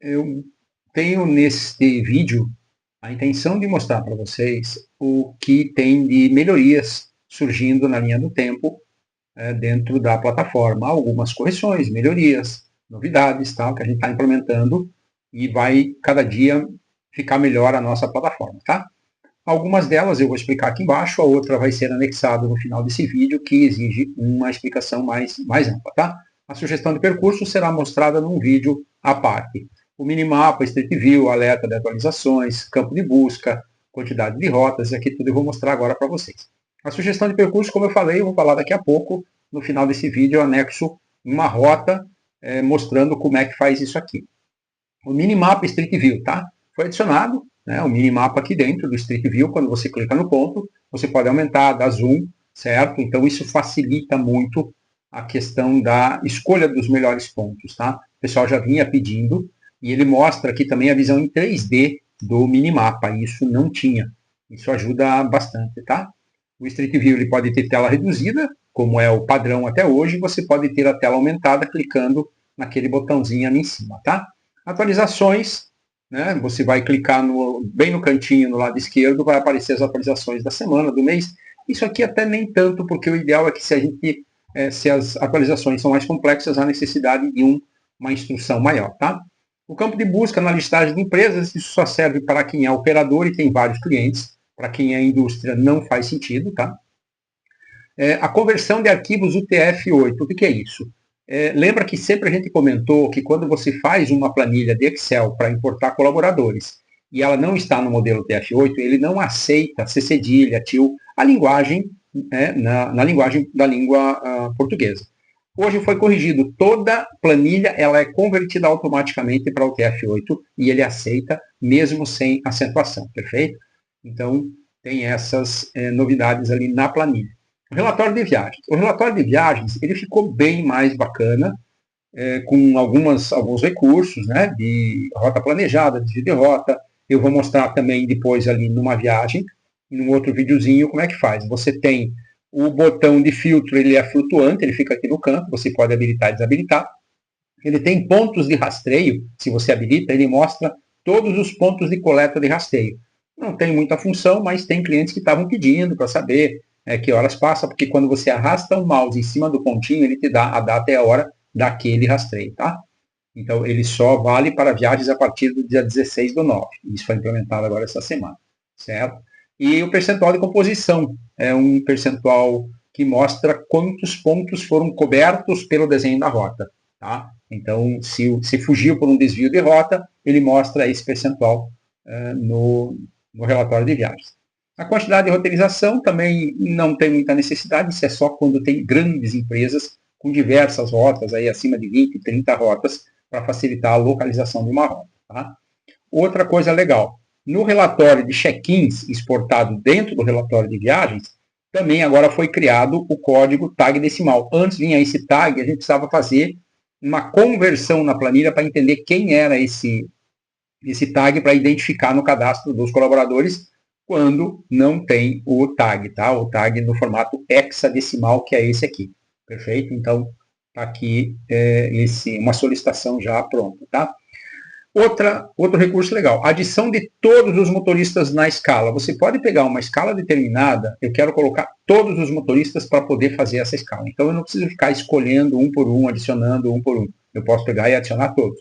Eu tenho neste vídeo a intenção de mostrar para vocês o que tem de melhorias surgindo na linha do tempo dentro da plataforma. Algumas correções, melhorias, novidades, tal, que a gente está implementando e vai cada dia ficar melhor a nossa plataforma, tá? Algumas delas eu vou explicar aqui embaixo, a outra vai ser anexada no final desse vídeo, que exige uma explicação mais ampla, tá? A sugestão de percurso será mostrada num vídeo à parte. O minimapa, Street View, alerta de atualizações, campo de busca, quantidade de rotas, aqui tudo eu vou mostrar agora para vocês. A sugestão de percurso, como eu falei, eu vou falar daqui a pouco. No final desse vídeo eu anexo uma rota mostrando como é que faz isso aqui. O minimapa Street View, tá? Foi adicionado, né, o minimapa aqui dentro do Street View. Quando você clica no ponto, você pode aumentar, dar zoom, certo? Então isso facilita muito a questão da escolha dos melhores pontos, tá? O pessoal já vinha pedindo, e ele mostra aqui também a visão em 3D do minimapa, e isso não tinha. Isso ajuda bastante, tá? O Street View ele pode ter tela reduzida, como é o padrão até hoje, você pode ter a tela aumentada clicando naquele botãozinho ali em cima, tá? Atualizações, né? Você vai clicar bem no cantinho, no lado esquerdo, vai aparecer as atualizações da semana, do mês. Isso aqui até nem tanto, porque o ideal é que se as atualizações são mais complexas, há necessidade de uma instrução maior, tá? O campo de busca na listagem de empresas, isso só serve para quem é operador e tem vários clientes. Para quem é indústria, não faz sentido, tá? A conversão de arquivos UTF-8, o que é isso? Lembra que sempre a gente comentou que quando você faz uma planilha de Excel para importar colaboradores e ela não está no modelo UTF-8, ele não aceita C cedilha, til, a linguagem, na linguagem da língua portuguesa. Hoje foi corrigido, toda planilha ela é convertida automaticamente para o UTF-8 e ele aceita mesmo sem acentuação, perfeito? Então, tem essas novidades ali na planilha. O relatório de viagens. O relatório de viagens ele ficou bem mais bacana, com alguns recursos, né, de rota planejada, desvio de rota. Eu vou mostrar também depois ali numa viagem, num outro videozinho, como é que faz. Você tem o botão de filtro, ele é flutuante, ele fica aqui no canto, você pode habilitar e desabilitar. Ele tem pontos de rastreio, se você habilita, ele mostra todos os pontos de coleta de rastreio. Não tem muita função, mas tem clientes que estavam pedindo para saber que horas passa, porque quando você arrasta o mouse em cima do pontinho, ele te dá a data e a hora daquele rastreio, tá? Então, ele só vale para viagens a partir do dia 16/9. Isso foi implementado agora essa semana, certo? E o percentual de composição é um percentual que mostra quantos pontos foram cobertos pelo desenho da rota, tá? Então, se fugiu por um desvio de rota, ele mostra esse percentual no relatório de viagens. A quantidade de roteirização também não tem muita necessidade, isso é só quando tem grandes empresas com diversas rotas, aí acima de 20, 30 rotas, para facilitar a localização de uma rota. Tá? Outra coisa legal, no relatório de check-ins exportado dentro do relatório de viagens, também agora foi criado o código tag decimal. Antes vinha esse tag, a gente precisava fazer uma conversão na planilha para entender quem era esse tag para identificar no cadastro dos colaboradores quando não tem o tag, tá? O tag no formato hexadecimal, que é esse aqui. Perfeito? Então, tá aqui uma solicitação já pronta, tá? Outro recurso legal, adição de todos os motoristas na escala. Você pode pegar uma escala determinada, eu quero colocar todos os motoristas para poder fazer essa escala. Então, eu não preciso ficar escolhendo um por um, adicionando um por um. Eu posso pegar e adicionar todos.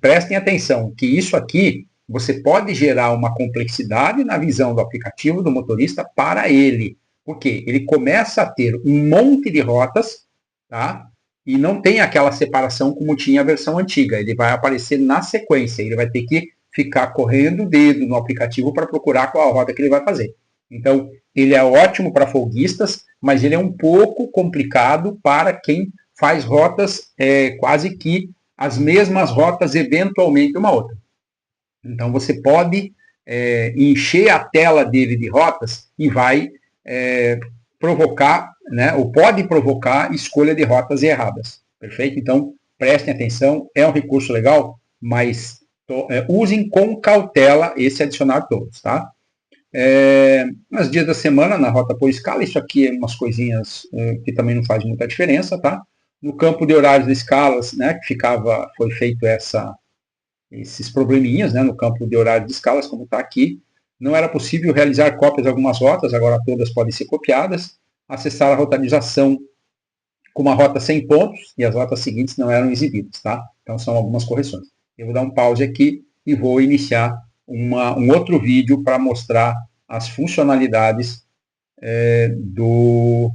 Prestem atenção que isso aqui, você pode gerar uma complexidade na visão do aplicativo do motorista para ele. Porque ele começa a ter um monte de rotas, tá? E não tem aquela separação como tinha a versão antiga. Ele vai aparecer na sequência. Ele vai ter que ficar correndo o dedo no aplicativo para procurar qual a rota que ele vai fazer. Então, ele é ótimo para folguistas, mas ele é um pouco complicado para quem faz rotas quase que as mesmas rotas, eventualmente uma outra. Então, você pode encher a tela dele de rotas e vai provocar, né, ou pode provocar escolha de rotas erradas. Perfeito? Então, prestem atenção, é um recurso legal, mas usem com cautela esse adicionar todos, tá? Nos dias da semana, na rota por escala, isso aqui é umas coisinhas que também não faz muita diferença, tá? No campo de horários de escalas, né, que foi feito esses probleminhas, né, no campo de horário de escalas, como está aqui. Não era possível realizar cópias de algumas rotas, agora todas podem ser copiadas. Acessar a rotarização com uma rota sem pontos, e as rotas seguintes não eram exibidas, tá? Então são algumas correções. Eu vou dar um pause aqui e vou iniciar um outro vídeo para mostrar as funcionalidades do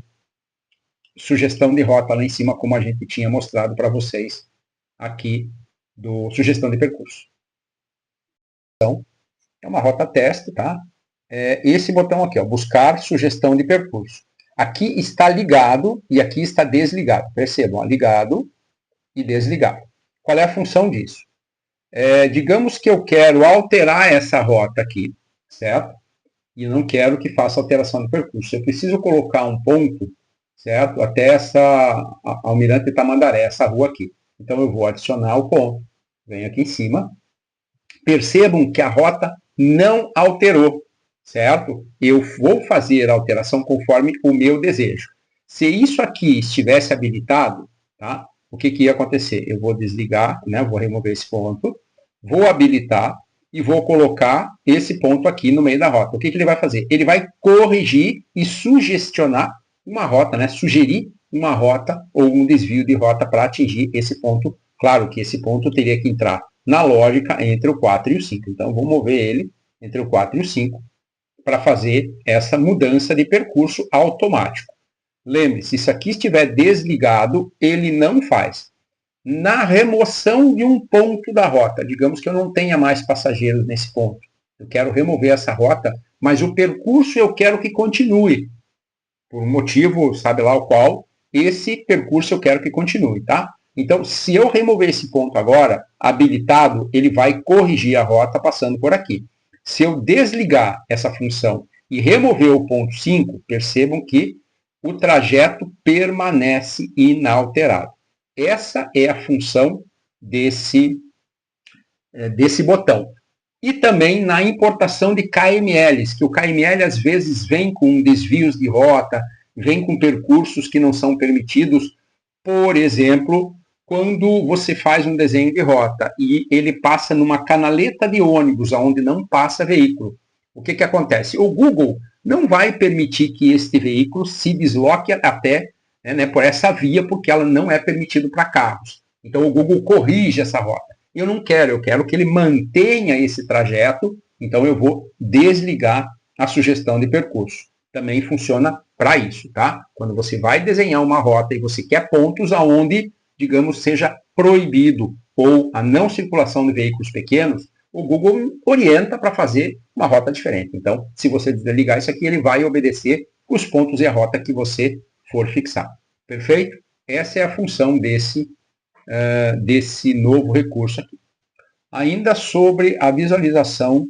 sugestão de rota lá em cima, como a gente tinha mostrado para vocês aqui do sugestão de percurso. Então, é uma rota teste, tá? Esse botão aqui, ó, buscar sugestão de percurso. Aqui está ligado e aqui está desligado. Percebam, ó, ligado e desligado. Qual é a função disso? Digamos que eu quero alterar essa rota aqui, certo? E não quero que faça alteração de percurso. Eu preciso colocar um ponto, certo? Até essa Almirante Tamandaré, essa rua aqui. Então eu vou adicionar o ponto. Venho aqui em cima. Percebam que a rota não alterou, certo? Eu vou fazer a alteração conforme o meu desejo. Se isso aqui estivesse habilitado, tá? O que ia acontecer? Eu vou desligar, né? Vou remover esse ponto, vou habilitar e vou colocar esse ponto aqui no meio da rota. O que ele vai fazer? Ele vai corrigir e sugestionar uma rota, né? Sugerir uma rota ou um desvio de rota para atingir esse ponto. Claro que esse ponto teria que entrar na lógica entre o 4 e o 5. Então, vou mover ele entre o 4 e o 5 para fazer essa mudança de percurso automático. Lembre-se, se isso aqui estiver desligado, ele não faz. Na remoção de um ponto da rota, digamos que eu não tenha mais passageiros nesse ponto, eu quero remover essa rota, mas o percurso eu quero que continue. Por um motivo, sabe lá o qual, esse percurso eu quero que continue, tá? Então, se eu remover esse ponto agora, habilitado, ele vai corrigir a rota passando por aqui. Se eu desligar essa função e remover o ponto 5, percebam que o trajeto permanece inalterado. Essa é a função desse botão. E também na importação de KMLs, que o KML às vezes vem com desvios de rota, vem com percursos que não são permitidos. Por exemplo, quando você faz um desenho de rota e ele passa numa canaleta de ônibus, onde não passa veículo, o que acontece? O Google não vai permitir que este veículo se desloque até por essa via, porque ela não é permitida para carros. Então o Google corrige essa rota. Eu não quero, eu quero que ele mantenha esse trajeto, então eu vou desligar a sugestão de percurso. Também funciona para isso, tá? Quando você vai desenhar uma rota e você quer pontos aonde, digamos, seja proibido ou a não circulação de veículos pequenos, o Google orienta para fazer uma rota diferente. Então, se você desligar isso aqui, ele vai obedecer os pontos e a rota que você for fixar. Perfeito? Essa é a função desse novo recurso aqui. Ainda sobre a visualização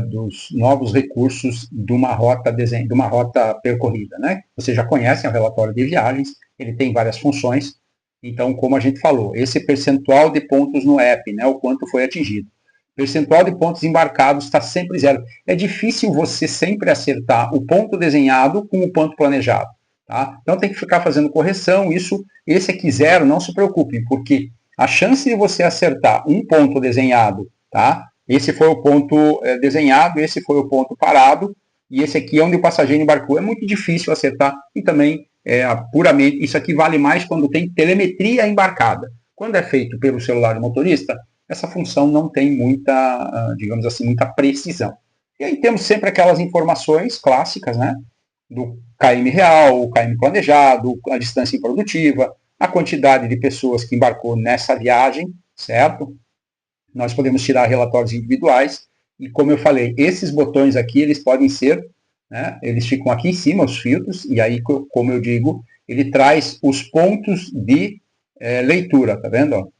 dos novos recursos de uma rota percorrida, né? Vocês já conhecem o relatório de viagens, ele tem várias funções. Então, como a gente falou, esse percentual de pontos no app, né, o quanto foi atingido. Percentual de pontos embarcados está sempre zero. É difícil você sempre acertar o ponto desenhado com o ponto planejado. Tá? Então tem que ficar fazendo correção. Esse aqui zero, não se preocupem, porque a chance de você acertar um ponto desenhado, tá? Esse foi o ponto desenhado, esse foi o ponto parado, e esse aqui é onde o passageiro embarcou. É muito difícil acertar, e também puramente, isso aqui vale mais quando tem telemetria embarcada. Quando é feito pelo celular do motorista, essa função não tem muita, digamos assim, muita precisão. E aí temos sempre aquelas informações clássicas, né? Do KM real, o KM planejado, a distância improdutiva, a quantidade de pessoas que embarcou nessa viagem, certo? Nós podemos tirar relatórios individuais e, como eu falei, esses botões aqui, eles podem ser, né, eles ficam aqui em cima, os filtros, e aí, como eu digo, ele traz os pontos de leitura, tá vendo?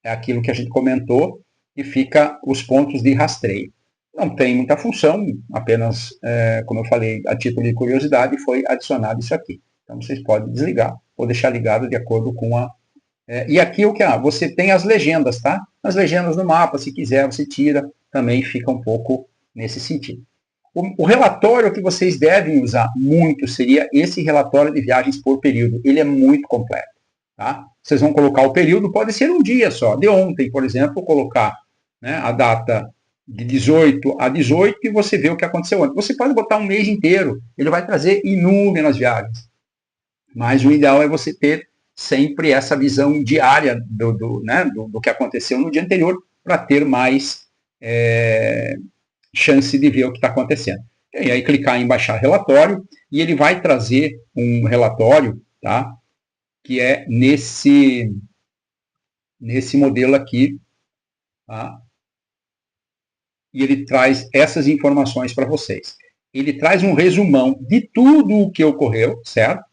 É aquilo que a gente comentou e fica os pontos de rastreio. Não tem muita função, apenas, como eu falei, a título de curiosidade, foi adicionado isso aqui. Então, vocês podem desligar ou deixar ligado de acordo com a... e aqui o que você tem as legendas, tá? As legendas no mapa, se quiser, você tira, também fica um pouco nesse sentido. O relatório que vocês devem usar muito seria esse relatório de viagens por período. Ele é muito completo. Tá? Vocês vão colocar o período, pode ser um dia só, de ontem, por exemplo, colocar, né, a data de 18 a 18 e você vê o que aconteceu ontem. Você pode botar um mês inteiro, ele vai trazer inúmeras viagens. Mas o ideal é você ter sempre essa visão diária do que aconteceu no dia anterior, para ter mais chance de ver o que está acontecendo. E aí clicar em baixar relatório, e ele vai trazer um relatório, tá, que é nesse modelo aqui, tá, e ele traz essas informações para vocês. Ele traz um resumão de tudo o que ocorreu, certo?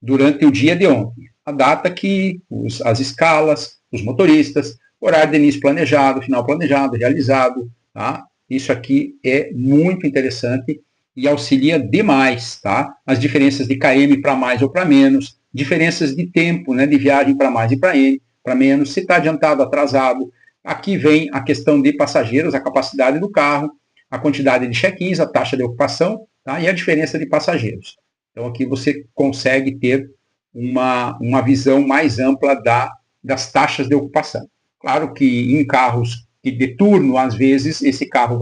Durante o dia de ontem. A data que, as escalas, os motoristas, horário de início planejado, final planejado, realizado, tá? Isso aqui é muito interessante e auxilia demais, tá? As diferenças de km para mais ou para menos, diferenças de tempo, né, de viagem para mais e para menos, se está adiantado, atrasado. Aqui vem a questão de passageiros, a capacidade do carro, a quantidade de check-ins, a taxa de ocupação, tá? E a diferença de passageiros. Então, aqui você consegue ter uma visão mais ampla das taxas de ocupação. Claro que em carros de turno, às vezes, esse carro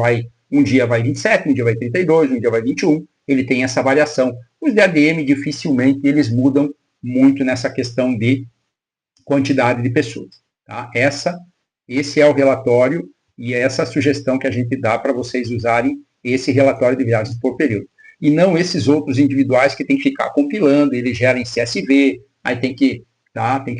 um dia vai 27, um dia vai 32, um dia vai 21, ele tem essa variação. Os de ADM, dificilmente, eles mudam muito nessa questão de quantidade de pessoas. Tá? Esse é o relatório e é essa a sugestão que a gente dá para vocês usarem esse relatório de viagens por período. E não esses outros individuais que tem que ficar compilando, eles geram CSV, aí tem que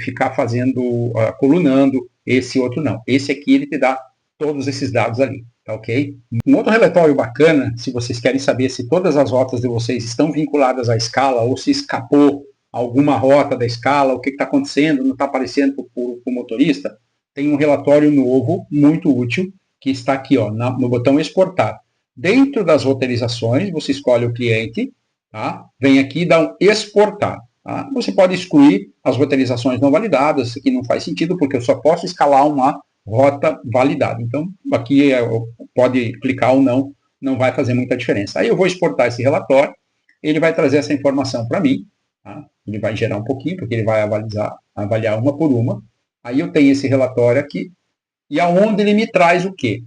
ficar fazendo, colunando, esse outro não. Esse aqui ele te dá todos esses dados ali, tá ok? Um outro relatório bacana, se vocês querem saber se todas as rotas de vocês estão vinculadas à escala ou se escapou alguma rota da escala, o que está acontecendo, não está aparecendo para o motorista, tem um relatório novo, muito útil, que está aqui ó, no botão exportar. Dentro das roteirizações, você escolhe o cliente, tá? Vem aqui e dá um exportar. Tá? Você pode excluir as roteirizações não validadas, isso aqui não faz sentido, porque eu só posso escalar uma rota validada. Então, aqui pode clicar ou não, não vai fazer muita diferença. Aí eu vou exportar esse relatório, ele vai trazer essa informação para mim, tá? Ele vai gerar um pouquinho, porque ele vai avaliar uma por uma. Aí eu tenho esse relatório aqui, e aonde ele me traz o quê?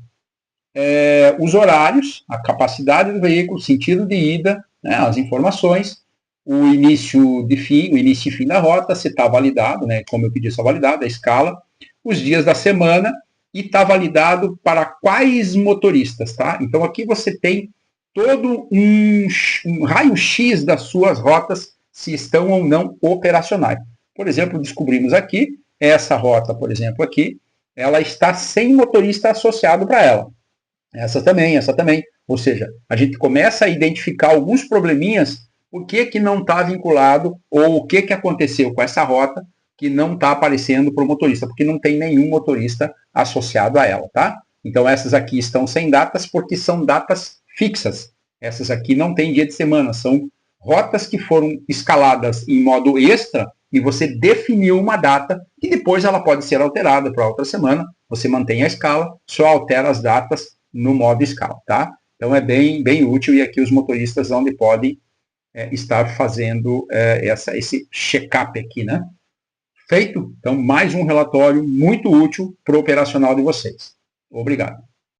Os horários, a capacidade do veículo, sentido de ida, né, as informações, o início e fim da rota, se está validado, né, como eu pedi só validado, a escala, os dias da semana e está validado para quais motoristas, tá? Então aqui você tem todo um raio-x das suas rotas, se estão ou não operacionais. Por exemplo, descobrimos aqui, essa rota, por exemplo, aqui, ela está sem motorista associado para ela. Essa também. Ou seja, a gente começa a identificar alguns probleminhas, o que não está vinculado ou o que aconteceu com essa rota que não está aparecendo para o motorista, porque não tem nenhum motorista associado a ela, tá? Então essas aqui estão sem datas porque são datas fixas. Essas aqui não tem dia de semana, são rotas que foram escaladas em modo extra e você definiu uma data e depois ela pode ser alterada para outra semana. Você mantém a escala, só altera as datas no modo escala, tá? Então é bem, bem útil e aqui os motoristas onde podem estar fazendo esse check-up aqui, né? Feito? Então, mais um relatório muito útil para o operacional de vocês. Obrigado.